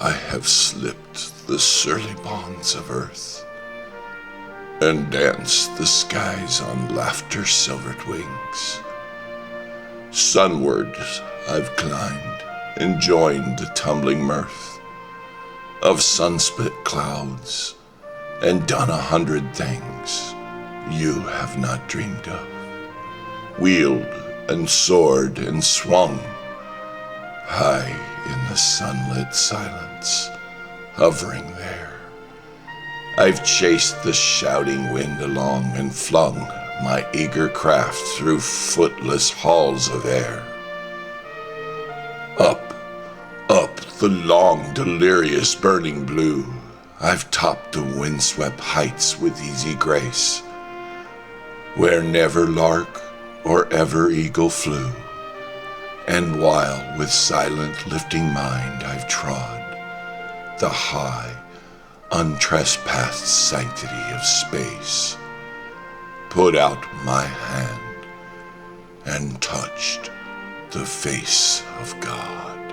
I have slipped the surly bonds of earth, and danced the skies on laughter's silvered wings. Sunward I've climbed and joined the tumbling mirth of sun-split clouds, and done 100 things you have not dreamed of. Wheeled and soared and swung high in the sunlit silence, hovering there. I've chased the shouting wind along and flung my eager craft through footless halls of air. Up the long, delirious, burning blue, I've topped the windswept heights with easy grace, where never lark or ever eagle flew. And while with silent lifting mind I've trod the high, untrespassed sanctity of space, put out my hand and touched the face of God.